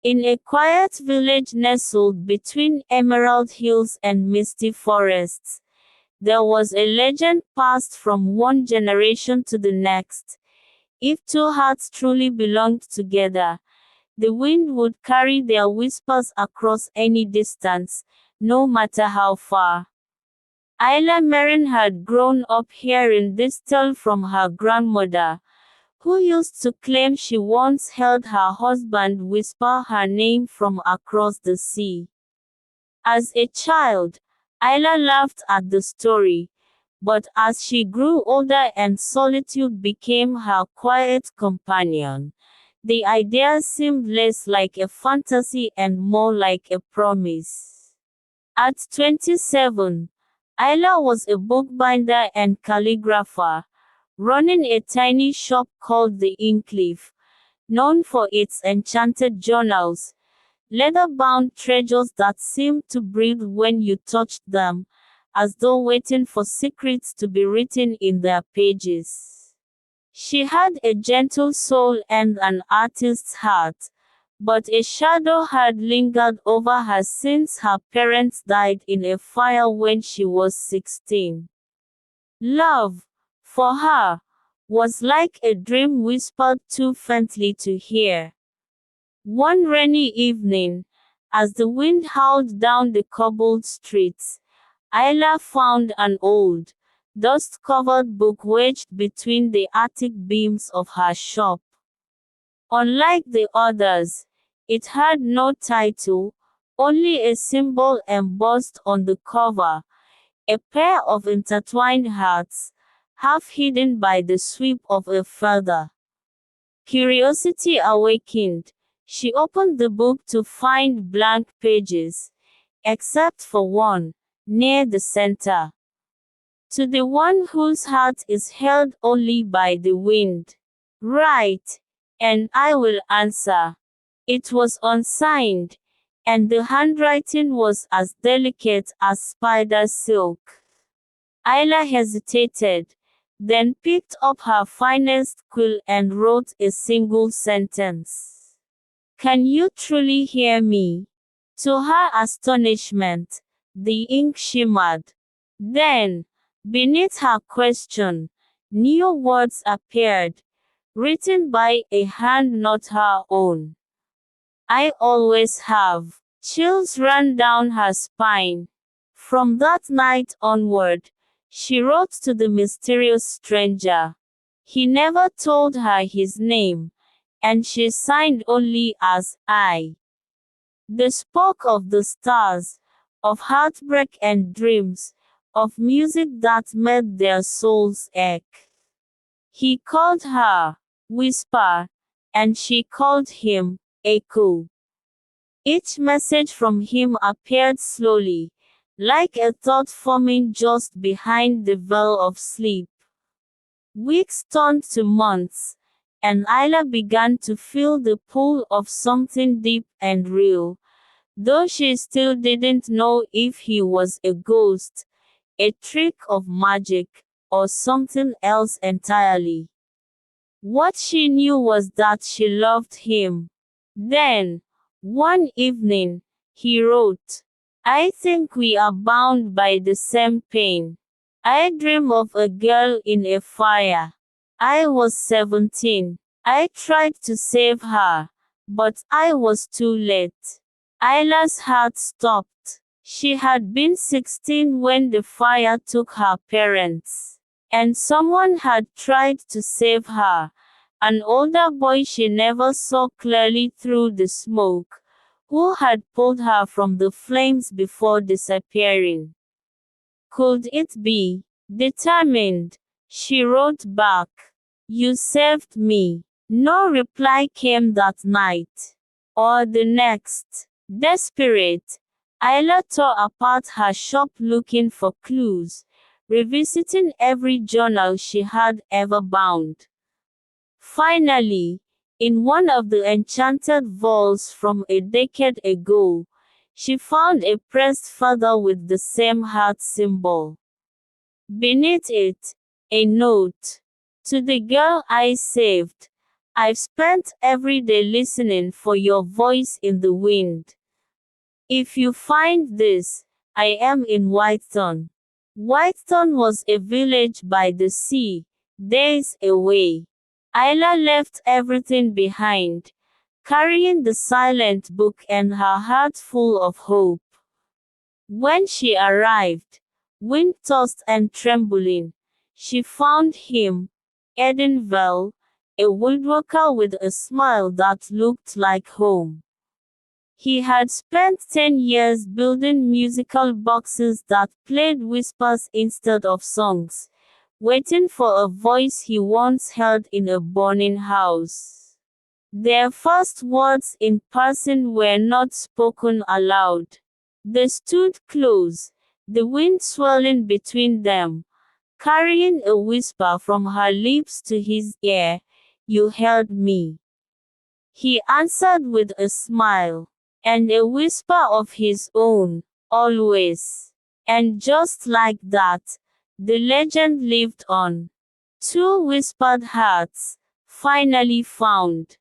In a quiet village nestled between emerald hills and misty forests, there was a legend passed from one generation to the next. If two hearts truly belonged together, the wind would carry their whispers across any distance, no matter how far. Isa Marin had grown up hearing this tale from her grandmother, who used to claim she once heard her husband whisper her name from across the sea. As a child, Isa laughed at the story, but as she grew older and solitude became her quiet companion, the idea seemed less like a fantasy and more like a promise. At 27, Isa was a bookbinder and calligrapher, running a tiny shop called the Inkleaf, known for its enchanted journals, leather-bound treasures that seemed to breathe when you touched them, as though waiting for secrets to be written in their pages. She had a gentle soul and an artist's heart, but a shadow had lingered over her since her parents died in a fire when she was 16. Love, for her, was like a dream whispered too faintly to hear. One rainy evening, as the wind howled down the cobbled streets, Isa found an old, dust-covered book wedged between the attic beams of her shop. Unlike the others, it had no title, only a symbol embossed on the cover, a pair of intertwined hearts, half hidden by the sweep of a feather. Curiosity awakened. She opened the book to find blank pages, except for one, near the center. To the one whose heart is held only by the wind. Write, and I will answer. It was unsigned, and the handwriting was as delicate as spider silk. Isa hesitated, then picked up her finest quill and wrote a single sentence. "Can you truly hear me?" To her astonishment, the ink shimmered. Then, beneath her question, new words appeared, written by a hand not her own. "I always have." Chills ran down her spine. From that night onward, she wrote to the mysterious stranger. He never told her his name, and she signed only as I. They spoke of the stars, of heartbreak and dreams, of music that made their souls ache. He called her Whisper, and she called him Echo. Each message from him appeared slowly, like a thought forming just behind the veil of sleep. Weeks turned to months, and Isa began to feel the pull of something deep and real, though she still didn't know if he was a ghost, a trick of magic, or something else entirely. What she knew was that she loved him. Then, one evening, he wrote, "I think we are bound by the same pain. I dream of a girl in a fire. I was 17. I tried to save her, but I was too late." Isa's heart stopped. She had been 16 when the fire took her parents, and someone had tried to save her, an older boy she never saw clearly through the smoke, who had pulled her from the flames before disappearing. Could it be? Determined, she wrote back, "You saved me." No reply came that night. Or the next. Desperate, Isa tore apart her shop looking for clues, revisiting every journal she had ever bound. Finally, in one of the enchanted vaults from a decade ago, she found a pressed feather with the same heart symbol. Beneath it, a note. "To the girl I saved, I've spent every day listening for your voice in the wind. If you find this, I am in Whiteton. Whiteton was a village by the sea, days away. Isla left everything behind, carrying the silent book and her heart full of hope. When she arrived, wind-tossed and trembling, she found him, Edenville, a woodworker with a smile that looked like home. He had spent 10 years building musical boxes that played whispers instead of songs, waiting for a voice he once heard in a burning house. Their first words in person were not spoken aloud. They stood close, the wind swirling between them, carrying a whisper from her lips to his ear. "You heard me," he answered with a smile. And a whisper of his own, "Always." And just like that, the legend lived on. Two whispered hearts, finally found.